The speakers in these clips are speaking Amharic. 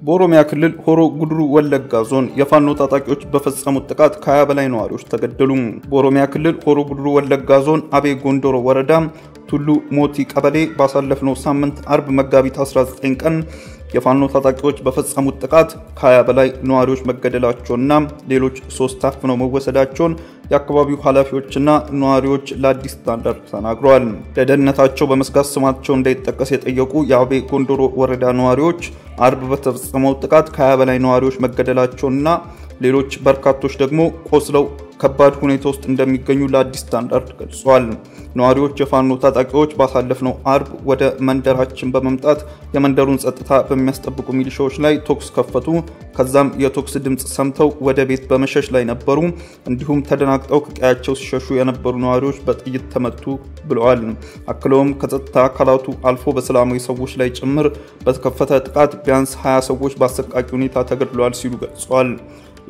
በኦሮሚያ ክልል ሆሮ ጉድሩ ወለጋ ዞን የፋኖ ታጣቂዎች በፈጸሙት ጥቃት ከ20 በላይ ነዋሪዎች ተገደሉ። በኦሮሚያ ክልል ሆሮ ጉድሩ ወለጋ ዞን አቤ ጎንደሮ ወረዳ ቱሉ ሞቲ ቀበሌ ባሳለፍነው ሳምንት አርብ መጋቢት 19 ቀን የፋኖ ታጣቂዎች በፈጸሙት ጥቃት ከ20 በላይ ነዋሪዎች መገደላቸውና ሌሎች 3 ታፍነው መወሰዳቸውን የአካባቢው ኃላፊዎችና ነዋሪዎች ለአዲስ ስታንዳርድ ተናግረዋል። ለደህንነታቸው በመስጋት ስማቸው እንዳይጠቀስ የጠየቁ የአቤ ጎንደሮ ወረዳ ነዋሪዎች አርብ በተፈጸመው ጥቃት ከ20 በላይ ነዋሪዎች መገደላቸውና ሌሎች በርካቶች ደግሞ ቆስለው ከባድ ሁኔታ ውስጥ እንደሚገኙ ለአዲስ ስታንዳርድ ገልጸዋል። ነዋሪዎች የፋኖ ታጣቂዎች ባሳለፍነው አርብ ወደ መንደራችን በመምጣት የመንደሩን ጸጥታ በሚያስጠብቁ ሚሊሻዎች ላይ ተኩስ ከፈቱ። ከዛም የተኩስ ድምጽ ሰምተው ወደ ቤት በመሸሽ ላይ ነበሩ። እንዲሁም ተደናግጠው ከቀያቸው ሲሸሹ የነበሩ ነዋሪዎች በጥይት ተመቱ ብለዋል። አክለውም ከጸጥታ አካላቱ አልፎ በሰላማዊ ሰዎች ላይ ጭምር በተከፈተ ጥቃት ቢያንስ 20 ሰዎች በአሰቃቂ ሁኔታ ተገድለዋል ሲሉ ገልጸዋል።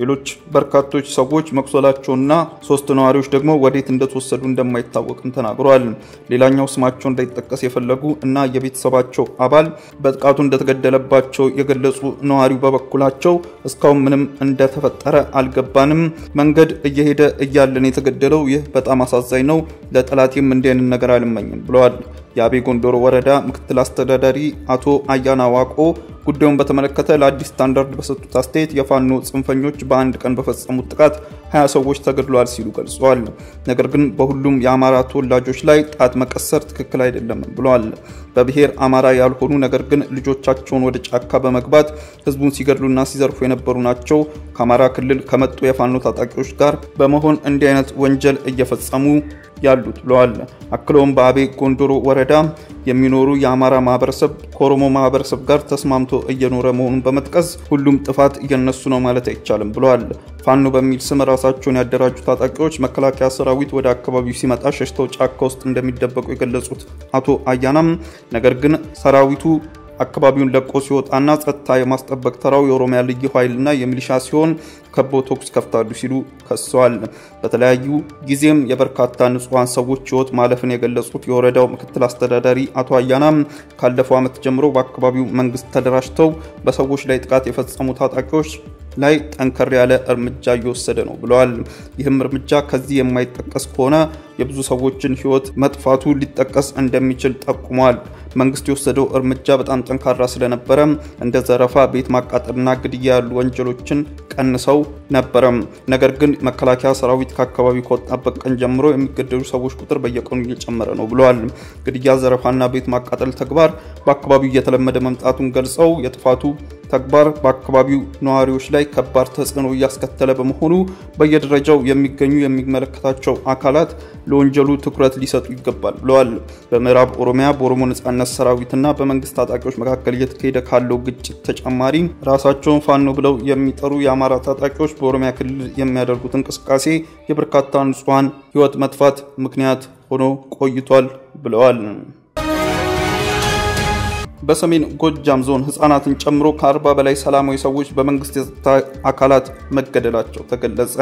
ሌሎች በርካቶች ሰዎች መቁሰላቸውና 3 ነዋሪዎች ደግሞ ወዴት እንደተወሰዱ እንደማይታወቅም ተናግረዋል። ሌላኛው ስማቸው እንዳይጠቀስ የፈለጉ እና የቤተሰባቸው አባል በጥቃቱ እንደተገደለባቸው የገለጹ ነዋሪው በበኩላቸው እስካሁን ምንም እንደተፈጠረ አልገባንም፣ መንገድ እየሄደ እያለን የተገደለው፣ ይህ በጣም አሳዛኝ ነው፣ ለጠላቴም እንዲህ አይነት ነገር አልመኝም ብለዋል። የአቤ ጎንደሮ ወረዳ ምክትል አስተዳዳሪ አቶ አያና ዋቆ ጉዳዩን በተመለከተ ለአዲስ ስታንዳርድ በሰጡት አስተያየት የፋኖ ጽንፈኞች በአንድ ቀን በፈጸሙት ጥቃት 20 ሰዎች ተገድለዋል ሲሉ ገልጸዋል። ነገር ግን በሁሉም የአማራ ተወላጆች ላይ ጣት መቀሰር ትክክል አይደለም ብለዋል። በብሔር አማራ ያልሆኑ ነገር ግን ልጆቻቸውን ወደ ጫካ በመግባት ህዝቡን ሲገድሉና ሲዘርፉ የነበሩ ናቸው ከአማራ ክልል ከመጡ የፋኖ ታጣቂዎች ጋር በመሆን እንዲህ አይነት ወንጀል እየፈጸሙ ያሉት ብለዋል። አክለውም በአቤ ጎንደሮ ወረዳ የሚኖሩ የአማራ ማህበረሰብ ከኦሮሞ ማህበረሰብ ጋር ተስማምቶ እየኖረ መሆኑን በመጥቀስ ሁሉም ጥፋት እየነሱ ነው ማለት አይቻልም ብለዋል። ፋኖ በሚል ስም ራሳቸውን ያደራጁ ታጣቂዎች መከላከያ ሰራዊት ወደ አካባቢው ሲመጣ ሸሽተው ጫካ ውስጥ እንደሚደበቁ የገለጹት አቶ አያናም ነገር ግን ሰራዊቱ አካባቢውን ለቆ ሲወጣና ጸጥታ የማስጠበቅ ተራው የኦሮሚያ ልዩ ኃይልና የሚሊሻ ሲሆን ከቦ ተኩስ ከፍታሉ ሲሉ ከሰዋል። በተለያዩ ጊዜም የበርካታ ንጹሃን ሰዎች ህይወት ማለፍን የገለጹት የወረዳው ምክትል አስተዳዳሪ አቶ አያናም ካለፈው ዓመት ጀምሮ በአካባቢው መንግስት ተደራጅተው በሰዎች ላይ ጥቃት የፈጸሙ ታጣቂዎች ላይ ጠንከር ያለ እርምጃ እየወሰደ ነው ብለዋል። ይህም እርምጃ ከዚህ የማይጠቀስ ከሆነ የብዙ ሰዎችን ህይወት መጥፋቱ ሊጠቀስ እንደሚችል ጠቁሟል። መንግስት የወሰደው እርምጃ በጣም ጠንካራ ስለነበረ እንደ ዘረፋ፣ ቤት ማቃጠልና ግድያ ያሉ ወንጀሎችን ቀንሰው ነበር። ነገር ግን መከላከያ ሰራዊት ከአካባቢው ከወጣበት ቀን ጀምሮ የሚገደሉ ሰዎች ቁጥር በየቀኑ እየጨመረ ነው ብለዋል። ግድያ፣ ዘረፋና ቤት ማቃጠል ተግባር በአካባቢው እየተለመደ መምጣቱን ገልጸው የጥፋቱ ተግባር በአካባቢው ነዋሪዎች ላይ ከባድ ተጽዕኖ እያስከተለ በመሆኑ በየደረጃው የሚገኙ የሚመለከታቸው አካላት ለወንጀሉ ትኩረት ሊሰጡ ይገባል ብለዋል። በምዕራብ ኦሮሚያ በኦሮሞ ነጻነት ሰራዊትና በመንግስት ታጣቂዎች መካከል እየተካሄደ ካለው ግጭት ተጨማሪ ራሳቸውን ፋኖ ብለው የሚጠሩ የአማራ ታጣቂዎች በኦሮሚያ ክልል የሚያደርጉት እንቅስቃሴ የበርካታ ንጹሃን ህይወት መጥፋት ምክንያት ሆኖ ቆይቷል ብለዋል። በሰሜን ጎጃም ዞን ህፃናትን ጨምሮ ከ40 በላይ ሰላማዊ ሰዎች በመንግስት የጸጥታ አካላት መገደላቸው ተገለጸ።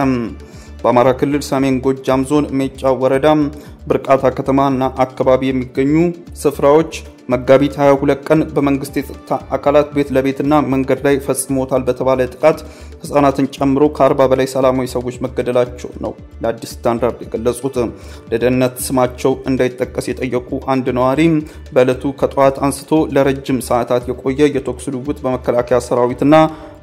በአማራ ክልል ሰሜን ጎጃም ዞን ሜጫ ወረዳ ብርቃታ ከተማና አካባቢ የሚገኙ ስፍራዎች መጋቢት 22 ቀን በመንግስት የጸጥታ አካላት ቤት ለቤትና መንገድ ላይ ፈጽሞታል በተባለ ጥቃት ህፃናትን ጨምሮ ከ40 በላይ ሰላማዊ ሰዎች መገደላቸው ነው ለአዲስ ስታንዳርድ የገለጹት። ለደህንነት ስማቸው እንዳይጠቀስ የጠየቁ አንድ ነዋሪ በዕለቱ ከጠዋት አንስቶ ለረጅም ሰዓታት የቆየ የተኩስ ልውውጥ በመከላከያ ሰራዊትና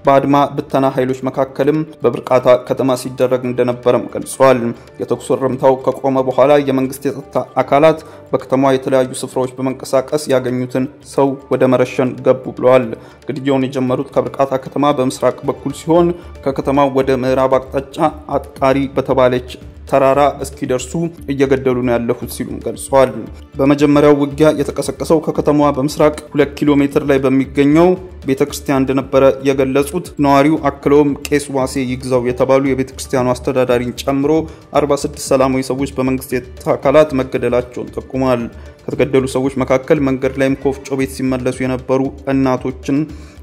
በአድማ ብተና ኃይሎች መካከልም በብርቃታ ከተማ ሲደረግ እንደነበረም ገልጸዋል። የተኩስ እርምታው ከቆመ በኋላ የመንግስት የጸጥታ አካላት በከተማዋ የተለያዩ ስፍራዎች በመንቀሳቀስ ያገኙትን ሰው ወደ መረሸን ገቡ ብለዋል። ግድያውን የጀመሩት ከብርቃታ ከተማ በምስራቅ በኩል ሲሆን ከከተማው ወደ ምዕራብ አቅጣጫ አጥቃሪ በተባለች ተራራ እስኪደርሱ እየገደሉ ነው ያለፉት ሲሉ ገልጸዋል። በመጀመሪያው ውጊያ የተቀሰቀሰው ከከተማዋ በምስራቅ 2 ኪሎ ሜትር ላይ በሚገኘው ቤተክርስቲያን እንደነበረ የገለጹት ነዋሪው አክለውም ቄስ ዋሴ ይግዛው የተባሉ የቤተክርስቲያኑ አስተዳዳሪን ጨምሮ 46 ሰላማዊ ሰዎች በመንግስት አካላት መገደላቸውን ጠቁሟል። ከተገደሉ ሰዎች መካከል መንገድ ላይም ኮፍጮ ቤት ሲመለሱ የነበሩ እናቶችን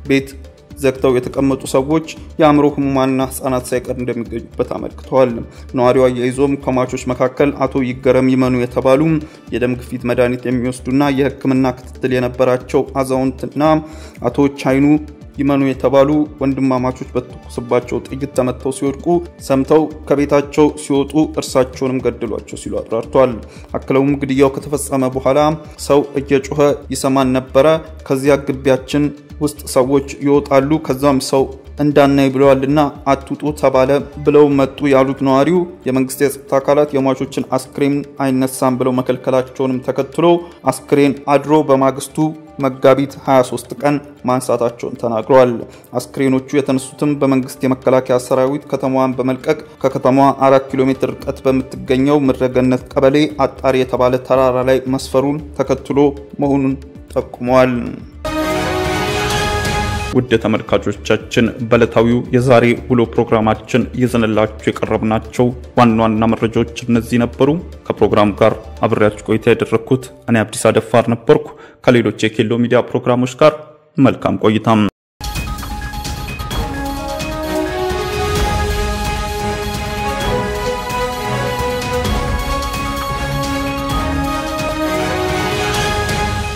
ቤት ዘግተው የተቀመጡ ሰዎች የአእምሮ ህሙማንና ህፃናት ሳይቀር እንደሚገኙበት አመልክተዋል። ነዋሪው አያይዞም ከሟቾች መካከል አቶ ይገረም ይመኑ የተባሉ የደም ግፊት መድኃኒት የሚወስዱና የህክምና ክትትል የነበራቸው አዛውንትና አቶ ቻይኑ ይመኑ የተባሉ ወንድማማቾች በተኩስባቸው ጥይት ተመተው ሲወድቁ ሰምተው ከቤታቸው ሲወጡ እርሳቸውንም ገደሏቸው ሲሉ አብራርተዋል። አክለውም ግድያው ከተፈጸመ በኋላ ሰው እየጮኸ ይሰማን ነበረ። ከዚያ ግቢያችን ውስጥ ሰዎች ይወጣሉ ከዛም ሰው እንዳናይ ብለዋልና አትውጡ ተባለ ብለው መጡ ያሉት ነዋሪው የመንግስት የጸጥታ አካላት የሟቾችን አስክሬን አይነሳም ብለው መከልከላቸውንም ተከትሎ አስክሬን አድሮ በማግስቱ መጋቢት 23 ቀን ማንሳታቸውን ተናግረዋል። አስክሬኖቹ የተነሱትም በመንግስት የመከላከያ ሰራዊት ከተማዋን በመልቀቅ ከከተማዋ 4 ኪሎ ሜትር ርቀት በምትገኘው ምድረገነት ቀበሌ አጣሪ የተባለ ተራራ ላይ መስፈሩን ተከትሎ መሆኑን ጠቁመዋል። ውድ ተመልካቾቻችን በለታዊው የዛሬ ውሎ ፕሮግራማችን ይዘንላችሁ የቀረብናቸው ዋና መረጃዎች እነዚህ ነበሩ። ከፕሮግራም ጋር አብሬያችሁ ቆይታ ያደረኩት እኔ አብዲስ አደፋር ነበርኩ። ከሌሎች የኬሎ ሚዲያ ፕሮግራሞች ጋር መልካም ቆይታ